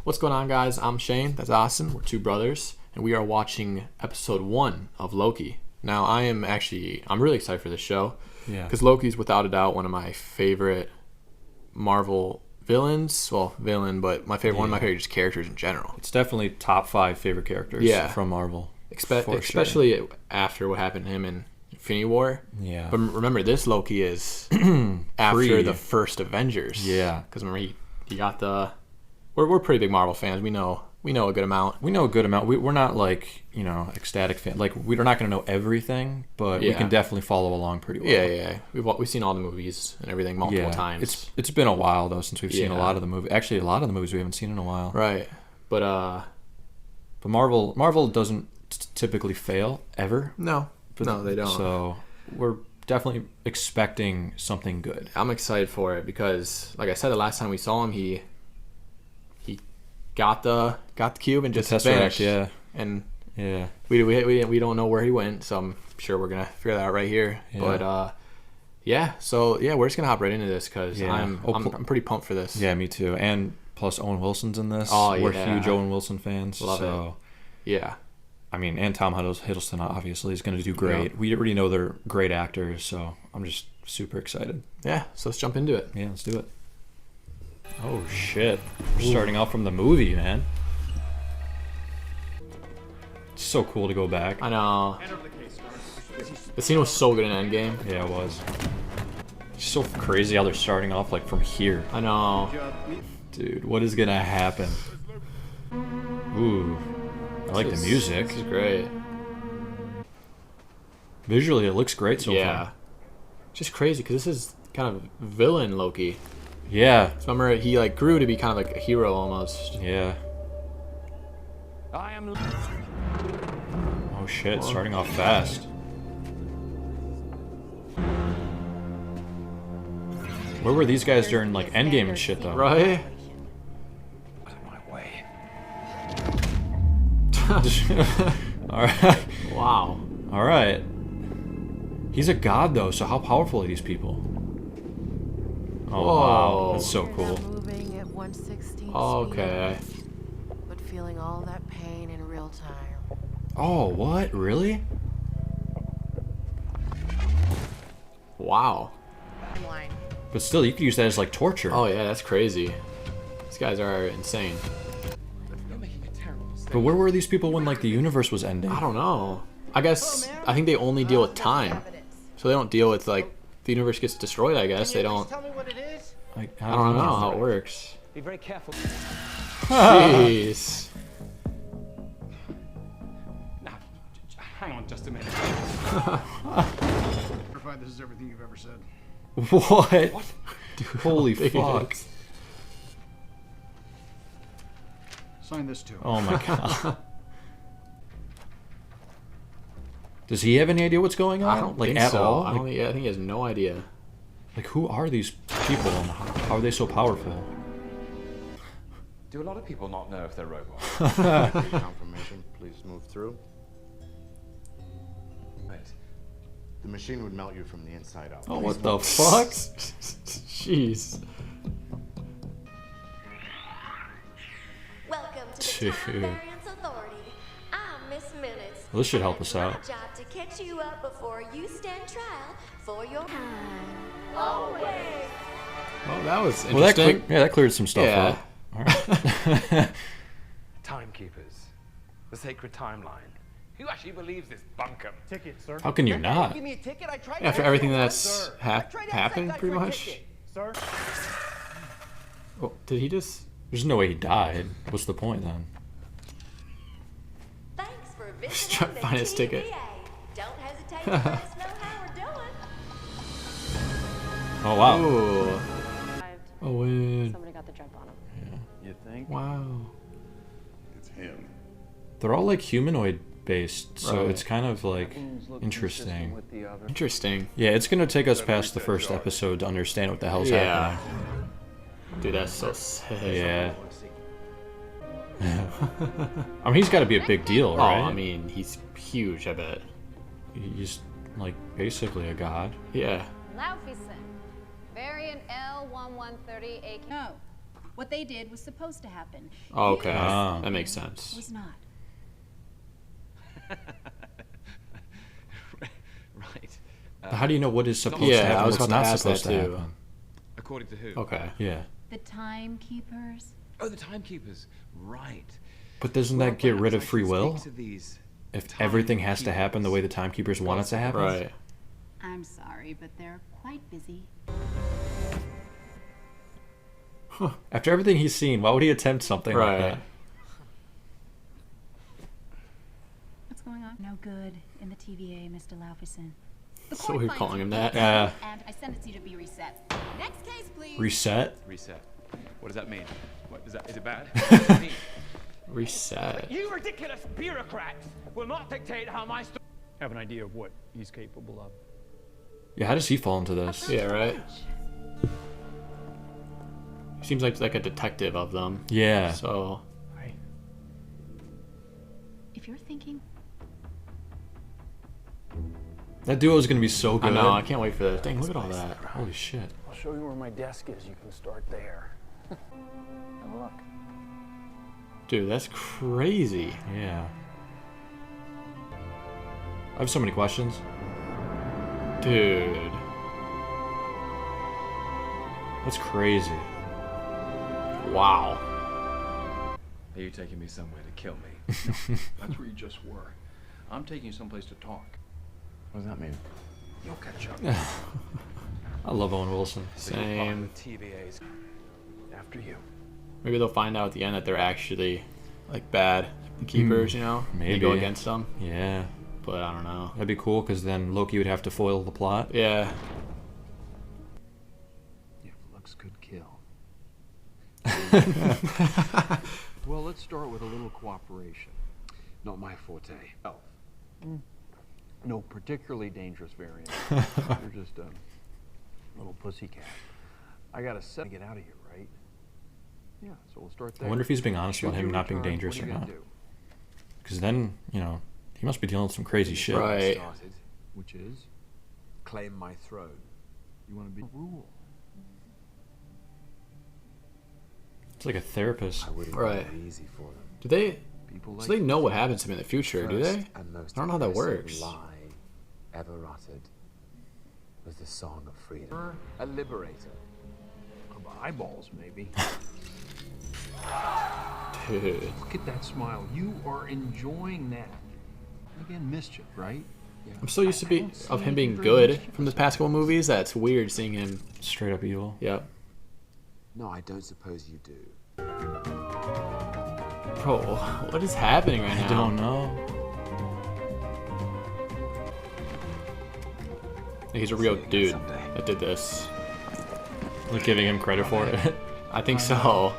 What's going on, guys? I'm Shane. That's Austin. We're two brothers, and we are watching episode 1 of Loki. Now, I'm really excited for this show. Yeah. Because Loki's without a doubt one of my favorite Marvel villains. Well, villain, but one of my favorite just characters in general. It's definitely top 5 favorite characters from Marvel. Especially after what happened to him in Infinity War. Yeah. But remember, this Loki is after the first Avengers. Yeah. Because remember, he got the... We're pretty big Marvel fans. We know a good amount. We're not like, ecstatic fans. Like, we're not going to know everything, but we can definitely follow along pretty well. Yeah. We've seen all the movies and everything multiple times. It's been a while, though, since we've seen a lot of the movies. Actually, a lot of the movies we haven't seen in a while. Right. But Marvel doesn't typically fail, ever. No, they don't. So, we're definitely expecting something good. I'm excited for it because, like I said, the last time we saw him, he got the cube and just vanished. Yeah. And we don't know where he went, so I'm sure we're gonna figure that out right here. Yeah. But we're just gonna hop right into this because I'm pretty pumped for this. Yeah, me too. And plus Owen Wilson's in this. Oh, we're huge Owen Wilson fans. Love it. Yeah. I mean, and Tom Hiddleston obviously is going to do great. Yeah. We already know they're great actors, so I'm just super excited. Yeah, so let's jump into it. Yeah, let's do it. Oh shit! We're starting off from the movie, man. It's so cool to go back. I know. The scene was so good in Endgame. Yeah, it was. It's so crazy how they're starting off like from here. I know. Dude, what is gonna happen? Ooh, I like the music. This is great. Visually, it looks great so far. Yeah. Just crazy because this is kind of villain Loki. Yeah. So remember, he like grew to be kind of like a hero almost. Yeah. Oh shit! Starting off fast. Where were these guys during like Endgame and shit though? Right. All right. Wow. All right. He's a god though, so how powerful are these people? Oh, whoa. Wow, that's so cool. Moving at 1/16 Okay. speed, but feeling all that pain in real time. Oh, what? Really? Wow. But still, you could use that as like torture. Oh yeah, that's crazy. These guys are insane. But where were these people when like the universe was ending? I don't know. I think they only deal with time, so they don't deal with like the universe gets destroyed. I guess they don't. Tell me what it is. Like, I don't know how it works. Be very careful. Jeez. Now, hang on just a minute. Verified this is everything you've ever said. What? Dude, holy How big it fuck. is. Sign this too. Oh my god. Does he have any idea what's going on? I don't like think at so. all? I think he has no idea. Like, who are these people and how are they so powerful? Do a lot of people not know if they're robots? Confirmation, please move through. Right. The machine would melt you from the inside out. Oh, what the fuck? Jeez. Welcome to the Dude. Time Variance Authority. I'm Miss Minutes. Well, this should help us And out. it's my job to catch you up before you stand trial for your time. Always. Well, that was Well, interesting. that cleared some stuff Yeah. up. All right. Timekeepers. The sacred timeline. Who actually believes this bunkum? Ticket, sir. How can you not? Give me a ticket. I tried. After everything that's Sir. I tried to ask happened, that guy pretty for a much. ticket, Sir. Oh, did he just? There's no way he died. What's the point then? Thanks for trying visiting to the find his ticket. TVA. Don't hesitate to let us know how we're doing. Oh wow. Ooh. Oh, weird. Somebody got the jump on him. You think? Wow. It's him. They're all like humanoid based, so Right. it's kind of like interesting. Interesting. Yeah, it's gonna take us past the first episode to understand what the hell's Yeah. happening. Dude, that's so sick. Yeah. I mean, he's got to be a big deal, Oh, right? I mean, he's huge, I bet. He's like basically a god. Yeah. Laufeyson. Variant L1130 AK. No. What they did was supposed to happen. Oh, okay. Ah. That makes sense. Was not. Right. But how do you know what is supposed to Yeah, happen? I was what's about to not ask supposed that to too. happen? According to who? Okay. Yeah. The timekeepers. Oh, the timekeepers. Right. But doesn't Well, that get rid of perhaps I free should will? speak to these If everything has to happen the way the timekeepers want it to happen? Right. I'm sorry, but they're quite busy. After everything he's seen, why would he attempt something like Right. that? What's going on? No good in the TVA, Mr. Laufeyson. The So court we're finds calling you him that. Yeah. and I sentence you to be reset. Next case, please. Reset? Reset. What does that mean? What does that? Is it bad? What does it mean? Reset. You ridiculous bureaucrats will not dictate how my story. Have an idea of what he's capable of. Yeah, how does he fall into this? Yeah, right. He seems like a detective of them. Yeah. So If you're thinking, That duo is going to be so I good. know. I can't wait for this. Dang, look at all that. Holy shit. I'll show you where my desk is. You can start there. Have a look. Dude, that's crazy. Yeah. I have so many questions. Dude. That's crazy. Wow. Are you taking me somewhere to kill me? That's where you just were. I'm taking you someplace to talk. What does that mean? You'll catch up. I love Owen Wilson. Same. TVA's. After you. Maybe they'll find out at the end that they're actually like bad keepers, you know? They maybe. go against them. Yeah. But I don't know. That'd be cool because then Loki would have to foil the plot. Yeah. If looks could kill. Well, let's start with a little cooperation. Not my forte. Oh. No particularly dangerous variant. You're just a little pussycat. I got to set get out of here, right? Yeah, so we'll start there. I wonder if he's being honest about Should him you not being return, dangerous what or are you not. gonna do? Because then, you know, he must be dealing with some crazy shit. Right. Started, which is claim my throne. You want to be rule. It's like a therapist. I would have Right. made it easy for them. Do they? People like So they know what happens to him in the future, do they? First and most I don't know how that impressive works. lie ever uttered was the song of freedom. You're a liberator. Of eyeballs, maybe. Dude. Look at that smile. You are enjoying that. Again, mischief, right? I'm so used to of him being good from the past couple movies. That's weird seeing him. Straight up evil. Yep. No, I don't suppose you do. Bro, what is happening right now? I don't know. He's a real dude that did this. We're giving him credit for it. I think so.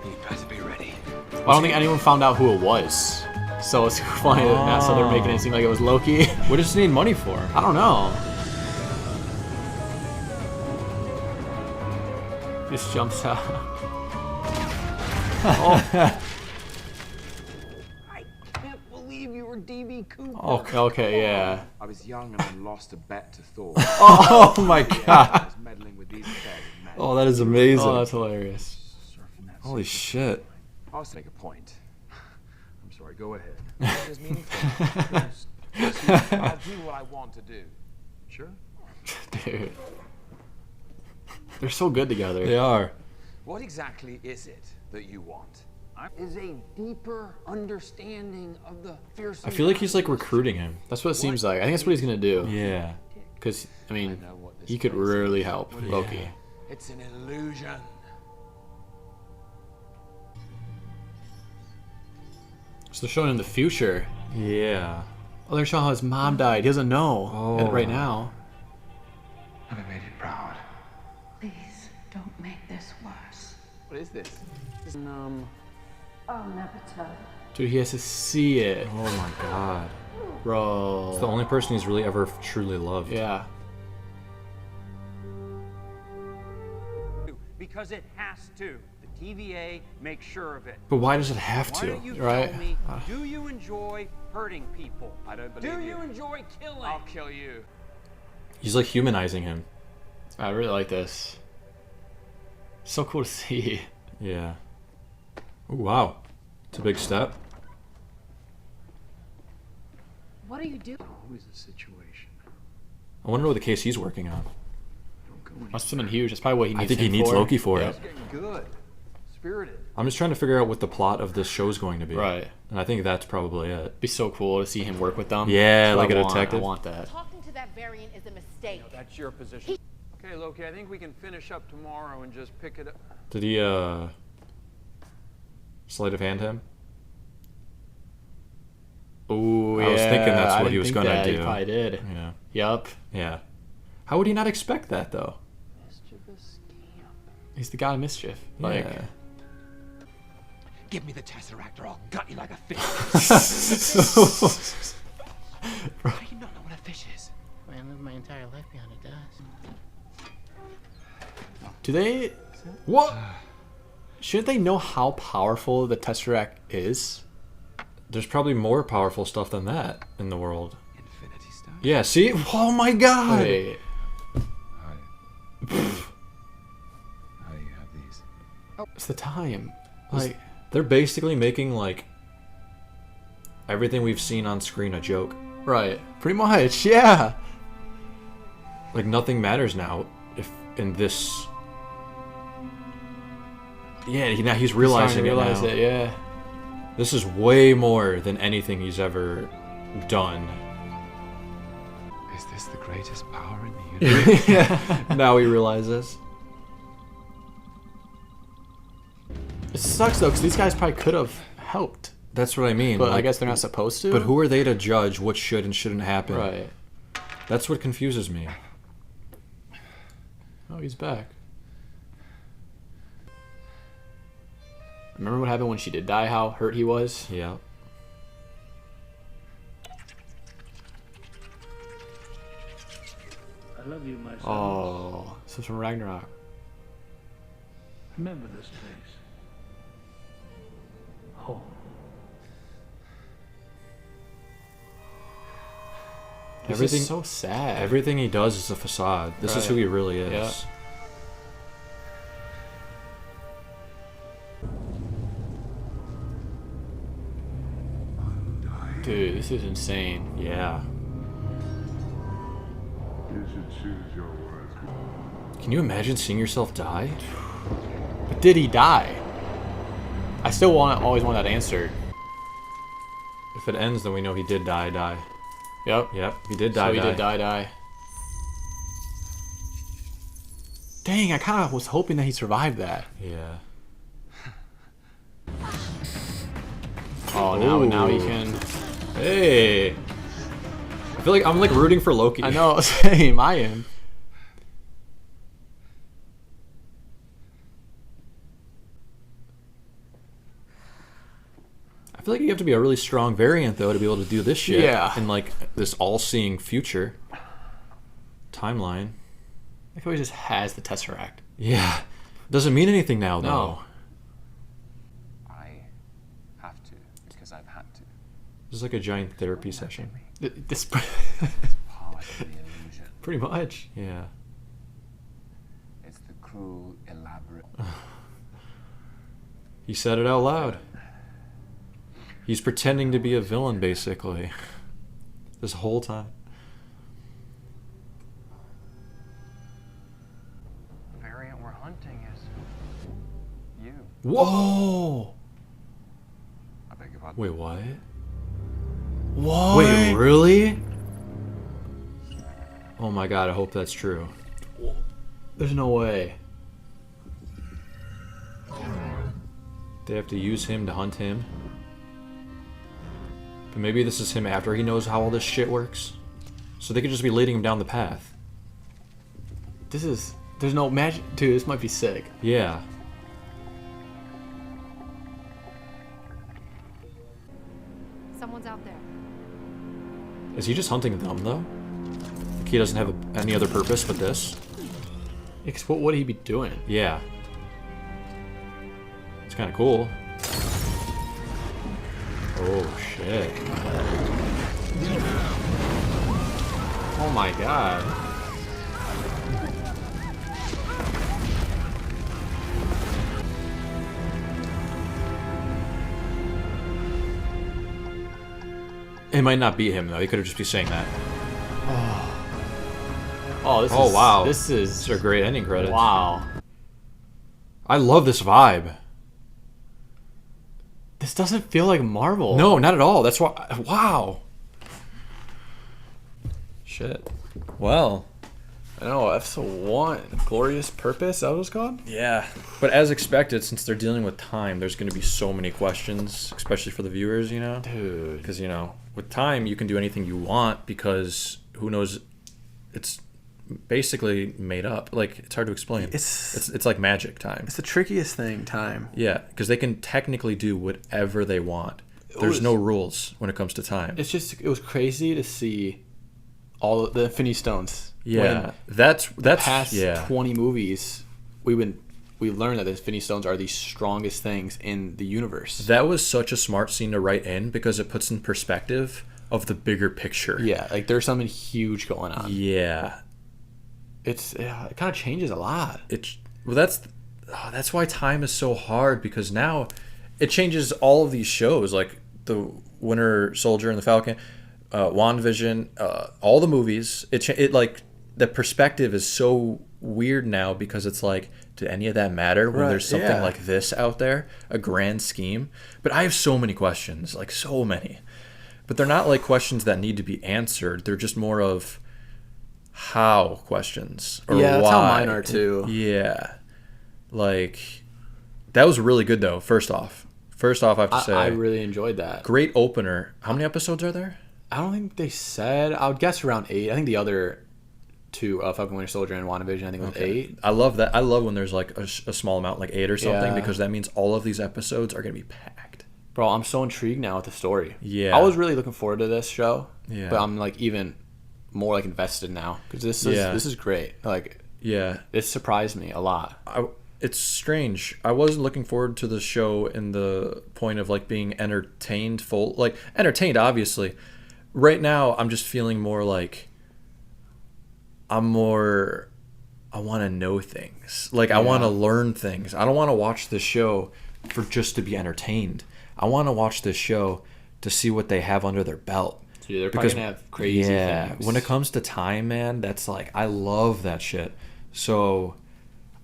You better be ready. I don't think anyone found out who it was. So it's funny that now so they're making it seem like it was Loki. What does he need money for? I don't know. Just jumps out. I can't believe you were DB Cooper. Oh, Okay, yeah. I was young and I lost a bet to Thor. oh my I god. was meddling with these affairs of men. Oh, that is amazing. Oh, that's hilarious. Surfing that Holy shit. I was to make a point. I'm sorry, go ahead. It was meaningful. I'll do what I want to do. Sure. Dude. They're so good together. They are. What exactly is it that you want? Is a deeper understanding of the fearsome. I feel like he's like recruiting him. That's what it seems like. I think that's what he's gonna do. Yeah. Because, I mean, know what this he could place is. really help Loki. It's an illusion. So they're showing him the future. Yeah. Oh, they're showing how his mom died. He doesn't know Oh. right now. Have I made it proud? please don't make this worse. What is this? I'll never tell you. Dude, he has to see it. Oh my god. Bro. It's the only person he's really ever truly loved. Yeah. Because it has to. The TVA makes sure of it. But why does it have Why to? don't you right? tell me, do you enjoy hurting people? I don't believe Do you. you enjoy killing? I'll kill you. He's like humanizing him. I really like this. So cool to see. Yeah. Ooh, wow. It's a big step. What are you doing? Always a situation. I wonder what the case he's working on. Must have been huge. That's probably what he needs. I think he him needs for. Loki for Yep. it. Getting good. Spirited. I'm just trying to figure out what the plot of this show is going to be. Right. And I think that's probably it. It'd be so cool to see him work with them. Yeah, That's like what a I want. detective. I want that. Talking to that variant is a mistake. No, that's your position. Okay, Loki, I think we can finish up tomorrow and just pick it up. Did he, sleight of hand him? Ooh, yeah. I was thinking that's what I he was didn't going think to that. do. He probably did. Yeah. Yup. Yeah. How would he not expect that, though? Mischievous scamp. He's the god of mischief. Like, Yeah. Give me the Tesseract or I'll gut you like a fish. How do you not know what a fish is? I lived my entire life behind a desk. do they? What? Shouldn't they know how powerful the Tesseract is? There's probably more powerful stuff than that in the world. Infinity Stone? Yeah, see? Oh my god! Wait. How do you have these? It's the time. Like, They're basically making, like, everything we've seen on screen a joke. right. Pretty much, yeah. Like, nothing matters now if in this... Yeah, now he's realizing it now. it, yeah. This is way more than anything he's ever done. Is this the greatest power in the universe? Yeah. Now he realizes. It sucks though, because these guys probably could have helped, That's what I mean. but I like, guess they're not supposed to. But who are they to judge what should and shouldn't happen? Right. That's what confuses me. Oh, he's back. Remember what happened when she did die? How hurt he was. Yeah. I love you, my son. Oh, this is from Ragnarok. Remember this place. Home. Everything so sad. Everything he does is a facade. This is who he really is. Yeah. Dude, this is insane. Yeah. You should choose your words. Can you imagine seeing yourself die? But did he die? I still always want that answered. If it ends, then we know he did die. Yep. Yep, he did die. So he did die. Dang, I kind of was hoping that he survived that. Yeah. Oh, now he can. Hey. I feel like I'm like rooting for Loki. I know, same. I am. I feel like you have to be a really strong variant though to be able to do this shit. Yeah. In like this all-seeing future timeline. I think he just has the Tesseract. Yeah. Doesn't mean anything now though. No. I have to because I've had to. This is like a giant therapy session. This Part of the illusion. pretty much. Yeah. It's the cruel, elaborate. He said it out loud. He's pretending to be a villain, basically. This whole time. The variant we're hunting is you. Whoa! I beg your pardon. Wait, what? What? Wait, really? Oh my god, I hope that's true. There's no way. They have to use him to hunt him. But maybe this is him after he knows how all this shit works. So they could just be leading him down the path. There's no magic. Dude, this might be sick. Yeah. Someone's out there. Is he just hunting them, though? Like he doesn't have any other purpose but this? Because what would he be doing? Yeah. It's kind of cool. Oh, shit. Oh my god. It might not be him though. He could have just be saying that. Wow. This is a great ending credits. Wow. I love this vibe. This doesn't feel like Marvel. No, not at all. That's why. Wow. Shit. Well. I know, episode 1, Glorious Purpose, that was called? Yeah. But as expected, since they're dealing with time, there's going to be so many questions, especially for the viewers, you know? Dude. Because, you know, with time, you can do anything you want because who knows, it's basically made up. Like, it's hard to explain. It's like magic time. It's the trickiest thing, time. Yeah, because they can technically do whatever they want. There's no rules when it comes to time. It was crazy to see all of the Infinity Stones. Yeah, that's past 20 movies, we learned that the Infinity Stones are the strongest things in the universe. That was such a smart scene to write in because it puts in perspective of the bigger picture. Yeah, like there's something huge going on. Yeah, it kind of changes a lot. That's why time is so hard, because now it changes all of these shows, like the Winter Soldier and the Falcon, WandaVision, all the movies. It like the perspective is so weird now because it's like, did any of that matter when there's something like this out there, a grand scheme? But I have so many questions, like so many. But they're not like questions that need to be answered. They're just more of how questions. Or yeah, that's why. how mine are too. Yeah. Like, that was really good though, first off. I have to say. I really enjoyed that. Great opener. How many episodes are there? I don't think they said. I would guess around 8. I think the other 2, Falcon Winter Soldier and WandaVision, I think it was 8. I love that. I love when there's like a small amount, like 8 or something, Yeah. because that means all of these episodes are going to be packed. Bro, I'm so intrigued now with the story. Yeah. I was really looking forward to this show. Yeah. But I'm like even more like invested now because this is great. Like, yeah, it surprised me a lot. It's strange. I wasn't looking forward to the show in the point of like being entertained, entertained obviously. Right now, I'm just feeling more like I want to know things. Like, I want to learn things. I don't want to watch this show for just to be entertained. I want to watch this show to see what they have under their belt. Dude, they're probably going to have crazy things. When it comes to time, man, that's like, I love that shit. So,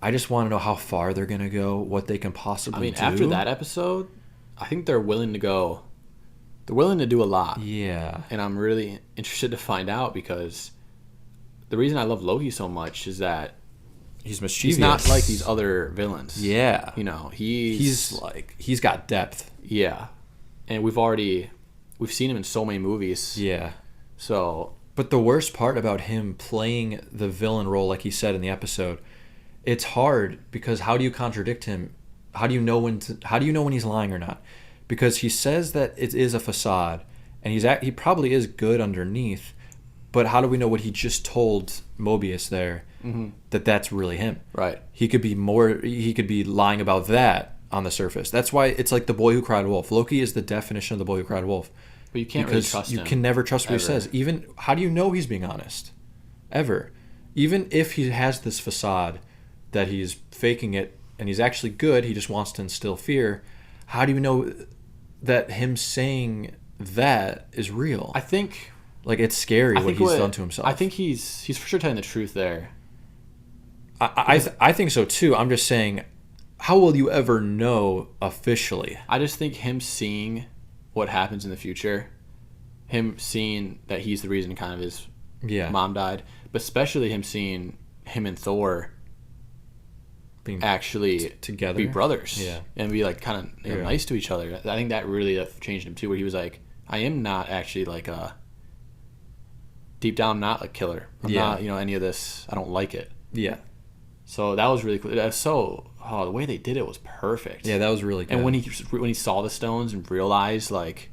I just want to know how far they're going to go, what they can possibly do. After that episode, I think they're willing to go. They're willing to do a lot. Yeah. And I'm really interested to find out because the reason I love Loki so much is that he's mischievous. He's not like these other villains. Yeah. You know, he's got depth. Yeah. And we've seen him in so many movies. Yeah. So, but the worst part about him playing the villain role, like he said in the episode, it's hard because how do you contradict him? How do you know when he's lying or not? Because he says that it is a facade, and he probably is good underneath. But how do we know what he just told Mobius there? Mm-hmm. That's really him. Right. He could be lying about that on the surface. That's why it's like the boy who cried wolf. Loki is the definition of the boy who cried wolf. But you can't really trust him. You can never trust what he says. Even how do you know he's being honest? Ever. Even if he has this facade that he's faking it and he's actually good, he just wants to instill fear. How do you know that him saying that is real? I think, like, it's scary what he's done to himself. I think he's for sure telling the truth there. I think so too. I'm just saying, how will you ever know officially? I just think him seeing what happens in the future, him seeing that he's the reason kind of his mom died, but especially him seeing him and Thor being actually together, be brothers, and be like kind of nice to each other. I think that really changed him too, where he was like, I am not actually like deep down, not a killer. I'm not, any of this. I don't like it. Yeah. So that was really cool. That's so the way they did it was perfect. Yeah, that was really good. And when he saw the stones and realized like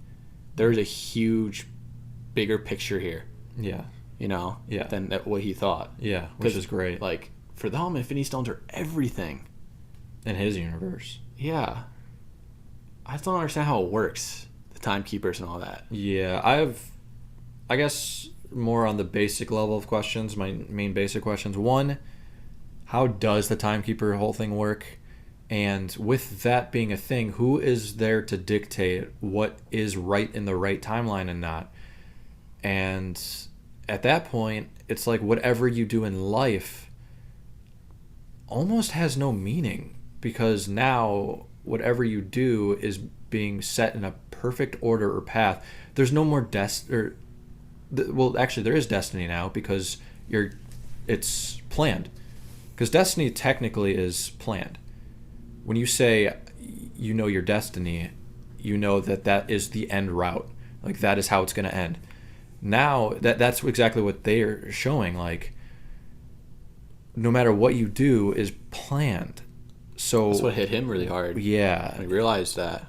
there's a huge, bigger picture here. Yeah. Than what he thought. Yeah, which is great. Like, for them, Infinity Stones are everything in his universe. Yeah. I just don't understand how it works. The timekeepers and all that. Yeah, I guess more on the basic level of questions, my main basic questions. One, how does the timekeeper whole thing work? And with that being a thing, who is there to dictate what is right in the right timeline and not? And at that point, it's like whatever you do in life almost has no meaning, because now whatever you do is being set in a perfect order or path. There's no more well, actually there is destiny now, because it's planned. Because destiny technically is planned. When you say you know your destiny, you know that is the end route. Like, that is how it's going to end. Now, that's exactly what they're showing. Like, no matter what you do is planned. So that's what hit him really hard. Yeah. I realized that.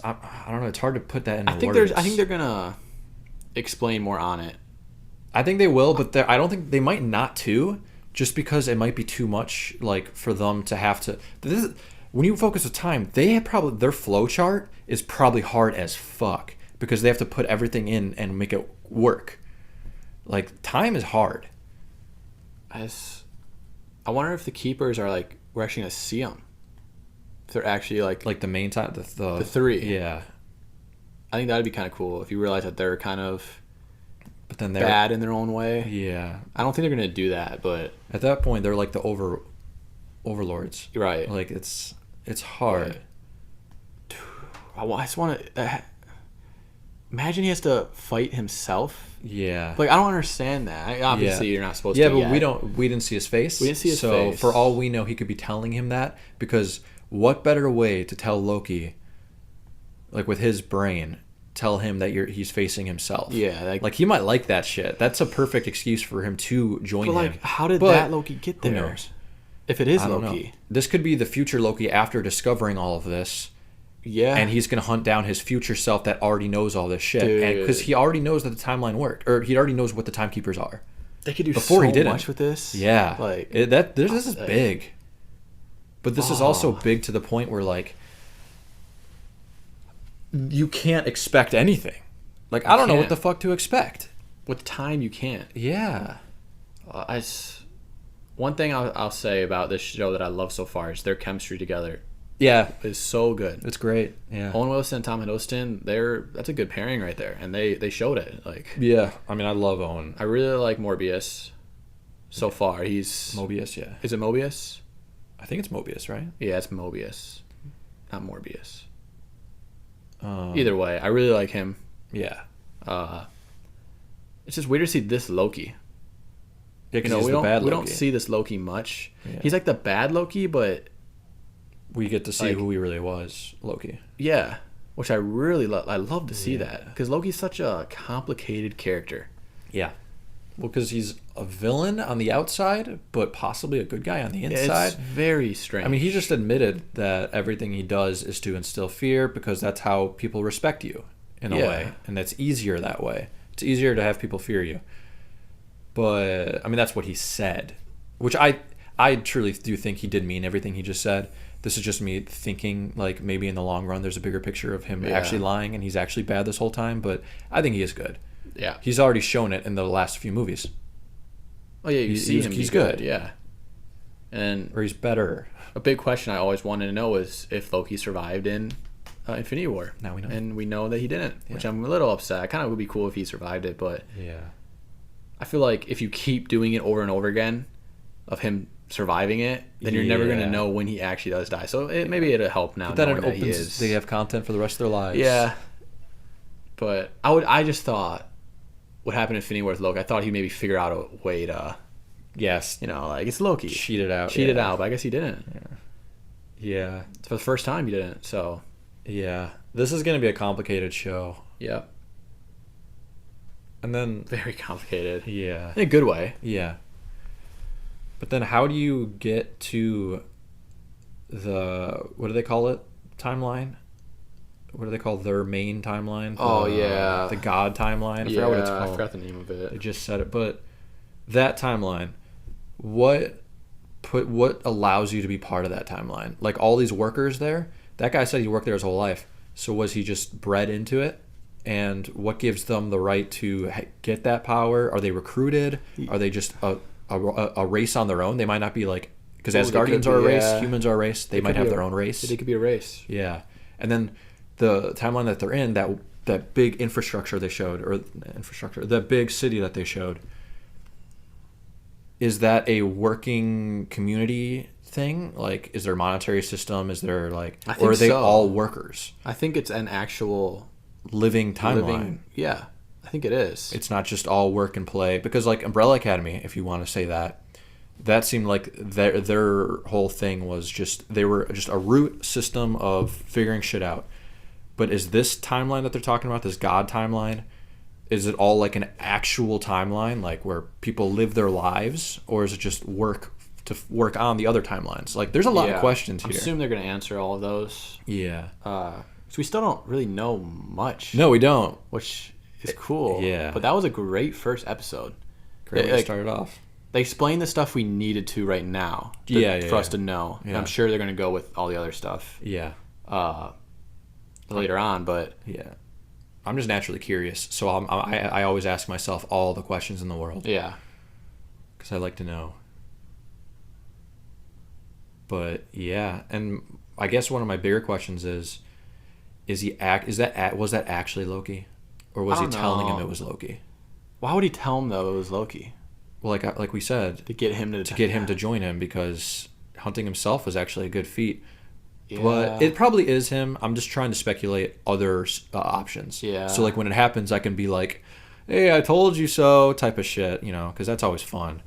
I don't know, it's hard to put that into words. I think they're going to explain more on it. I think they will, but I don't think they might not too, just because it might be too much, like, for them to have to. When you focus on time, their flow chart is probably hard as fuck, because they have to put everything in and make it work. Like, time is hard. I wonder if the keepers are like, we're actually gonna see them. If they're actually like the main time, the three. Yeah. I think that'd be kind of cool if you realize that they're kind of, but then they're bad in their own way. Yeah. I don't think they're gonna do that, but at that point they're like the overlords. Right. Like, it's hard. I just want to imagine he has to fight himself. Yeah. Like, I don't understand that. Obviously, you're not supposed to. Yeah, but we didn't see his face. We didn't see his face. So for all we know, he could be telling him that, because what better way to tell Loki, like, with his brain, tell him that he's facing himself. Yeah. Like, he might like that shit. That's a perfect excuse for him to join him. Like, how did that Loki get there? Who knows? If it is I don't Loki. know. This could be the future Loki after discovering all of this. Yeah. And he's going to hunt down his future self that already knows all this shit. Dude. And because he already knows that the timeline worked. Or he already knows what the timekeepers are. They could do so much with this. Yeah. Like, this is big. But this is also big to the point where, like, you can't expect anything. Like, I don't know what the fuck to expect. With time, you can't. Yeah. One thing I'll say about this show that I love so far is their chemistry together. Yeah, is so good. It's great. Yeah, Owen Wilson and Tom Hiddleston, that's a good pairing right there, and they showed it. Like, yeah, I mean, I love Owen. I really like Morbius. So far, he's Mobius. Yeah, is it Mobius? I think it's Mobius, right? Yeah, it's Mobius, not Morbius. Either way, I really like him. Yeah. It's just weird to see this Loki. Yeah, because we don't see this Loki much. Yeah. He's like the bad Loki, but we get to see who he really was, Loki. Yeah, which I really love. I love to see that, because Loki's such a complicated character. Yeah. Well, because he's a villain on the outside, but possibly a good guy on the inside. It's very strange. I mean, he just admitted that everything he does is to instill fear, because that's how people respect you, in a way. And that's easier that way. It's easier to have people fear you. But, I mean, that's what he said. Which I truly do think he did mean everything he just said. This is just me thinking, like, maybe in the long run there's a bigger picture of him actually lying and he's actually bad this whole time. But I think he is good. Yeah. He's already shown it in the last few movies. Oh, yeah, he's good. Yeah. Or he's better. A big question I always wanted to know is if Loki survived in Infinity War. Now we know. And we know that he didn't, which I'm a little upset. Kind of would be cool if he survived it, but I feel like if you keep doing it over and over again of him surviving it, then you're never going to know when he actually does die. So maybe it'll help now. But then it opens. They have content for the rest of their lives. Yeah. But I just thought what happened in Infinity War with Loki, I thought he'd maybe figure out a way to, like, it's Loki. Cheat it out. But I guess he didn't. Yeah. For the first time he didn't, so. Yeah. This is going to be a complicated show. Yeah. And then. Very complicated. Yeah. In a good way. Yeah. But then how do you get to the, what do they call it? Timeline? What do they call their main timeline? The God timeline? I forgot what it's called. I forgot the name of it. They just said it. But that timeline, what allows you to be part of that timeline? Like, all these workers there, that guy said he worked there his whole life. So was he just bred into it? And what gives them the right to get that power? Are they recruited? Are they just a race on their own? They might not be like, because Asgardians are a race, humans are a race. They might have their own race. They could be a race. Yeah. And then the timeline that they're in, that that big infrastructure they showed, or infrastructure, that big city that they showed, is that a working community thing? Like, is there a monetary system? Is there like, or are they all workers? I think it's an actual living timeline. Yeah, I think it is. It's not just all work and play, because like Umbrella Academy, if you want to say that seemed like their whole thing was just, they were just a root system of figuring shit out. But is this timeline that they're talking about, this God timeline, is it all like an actual timeline, like where people live their lives, or is it just work on the other timelines? Like, there's a lot of questions here. I assume they're going to answer all of those. Yeah. So we still don't really know much. No, we don't. Which is cool. Yeah. But that was a great first episode. Great way to start it off. They explained the stuff we needed to right now. For us to know. Yeah. And I'm sure they're going to go with all the other stuff. Yeah. Later on, but yeah, I'm just naturally curious, so I always ask myself all the questions in the world. Yeah, because I like to know. But yeah, and I guess one of my bigger questions is was that actually Loki, or was he telling him it was Loki? Why would he tell him though it was Loki? Well, like we said, to get him to join him, because hunting himself was actually a good feat. Yeah. But it probably is him. I'm just trying to speculate other options. Yeah. So like when it happens, I can be like, "Hey, I told you so," type of shit, you know, because that's always fun.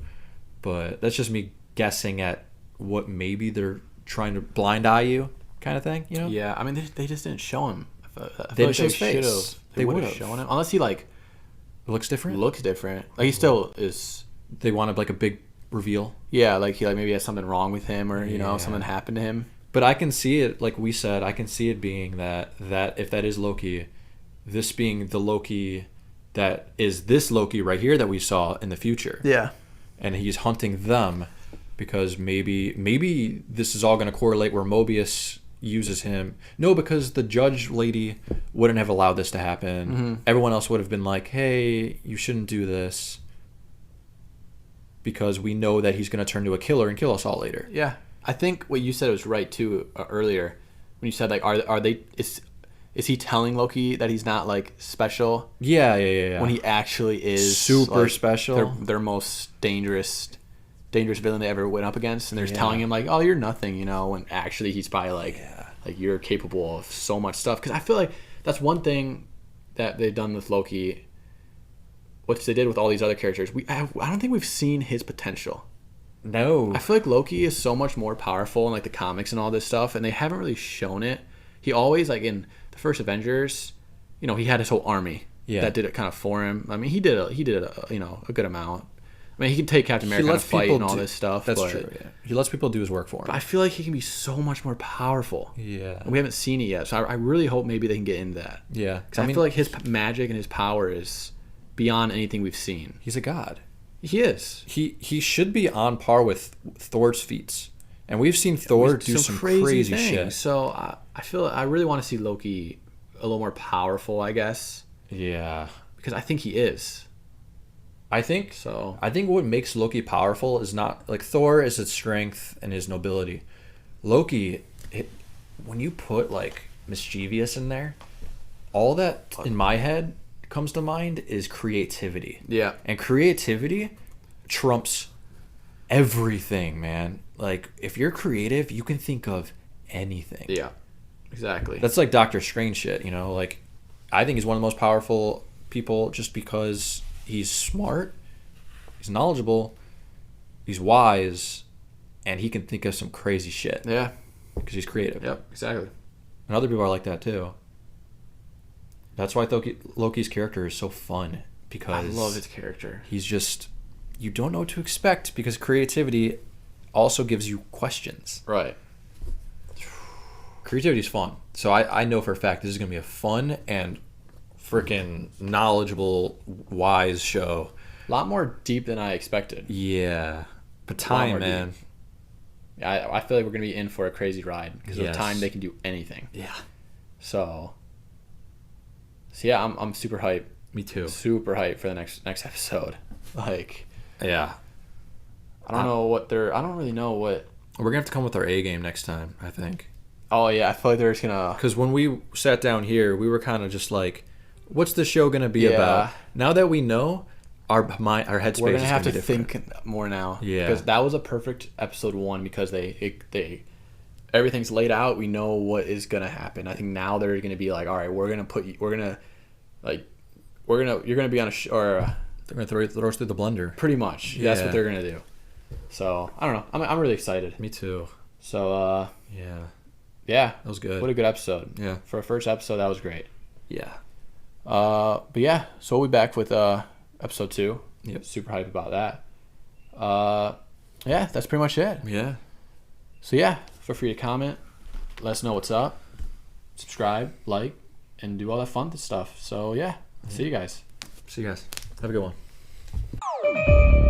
But that's just me guessing at what maybe they're trying to blind eye you, kind of thing, you know? Yeah. I mean, they just didn't show him. They didn't show his face. They would have shown him, unless he like looks different. Like he still is. They wanted like a big reveal. Yeah, like he maybe has something wrong with him, or you know, something happened to him. But I can see it, like we said, I can see it being that if that is Loki, this being the Loki that is this Loki right here that we saw in the future. Yeah. And he's hunting them because maybe this is all going to correlate where Mobius uses him. No, because the judge lady wouldn't have allowed this to happen. Mm-hmm. Everyone else would have been like, hey, you shouldn't do this, because we know that he's going to turn to a killer and kill us all later. Yeah. I think what you said was right too earlier when you said like is he telling Loki that he's not like special? Yeah. When he actually is super like, special. Their most dangerous villain they ever went up against, and they're telling him like, oh, you're nothing, you know, when actually he's probably like you're capable of so much stuff. Because I feel like that's one thing that they've done with Loki, which they did with all these other characters. I don't think we've seen his potential. No. I feel like Loki is so much more powerful in like the comics and all this stuff, and they haven't really shown it. He always, like in the first Avengers, you know, he had his whole army that did it kind of for him. I mean, he did a you know, a good amount. I mean, he can take Captain America and fight and all this stuff. That's true, yeah. He lets people do his work for him. But I feel like he can be so much more powerful. Yeah. And we haven't seen it yet, so I really hope maybe they can get into that. Yeah. Because I feel like his magic and his power is beyond anything we've seen. He's a god. He is. He should be on par with Thor's feats, and we've seen Thor do some crazy shit. So I feel I really want to see Loki a little more powerful, I guess. Yeah, because I think he is. I think so. I think what makes Loki powerful is not like Thor is his strength and his nobility. Loki, when you put like mischievous in there, all that in my head comes to mind is creativity. Yeah. And creativity trumps everything, man. Like, if you're creative, you can think of anything. Yeah. Exactly. That's like Doctor Strange shit, you know? Like, I think he's one of the most powerful people just because he's smart, he's knowledgeable, he's wise, and he can think of some crazy shit. Yeah. Because he's creative. Yep, exactly. And other people are like that, too. That's why Loki's character is so fun, because I love his character. He's just, you don't know what to expect, because creativity also gives you questions. Right. Creativity is fun. So I know for a fact this is going to be a fun and freaking knowledgeable, wise show. A lot more deep than I expected. Yeah. But time, man. Yeah, I feel like we're going to be in for a crazy ride, because with time they can do anything. Yeah. So yeah, I'm super hyped. Me too. Super hyped for the next episode. Like, yeah. I don't really know what. We're gonna have to come with our A game next time, I think. Oh yeah, I feel like they're just gonna. Because when we sat down here, we were kind of just like, what's the show gonna be about? Now that we know, our headspace. We're gonna is have gonna to be different. think more now. Yeah, because that was a perfect episode 1 because they everything's laid out. We know what is gonna happen. I think now they're gonna be like, all right, you're gonna be on a or they're gonna throw us through the blender. Pretty much. Yeah. That's what they're gonna do. So I don't know. I'm really excited. Me too. So yeah, that was good. What a good episode. Yeah, for a first episode, that was great. Yeah. But yeah, so we'll be back with episode 2. Yep. Super hyped about that. Yeah, that's pretty much it. Yeah. So yeah, feel free to comment. Let us know what's up. Subscribe, like, and do all that fun stuff. So yeah, see you guys. See you guys. Have a good one.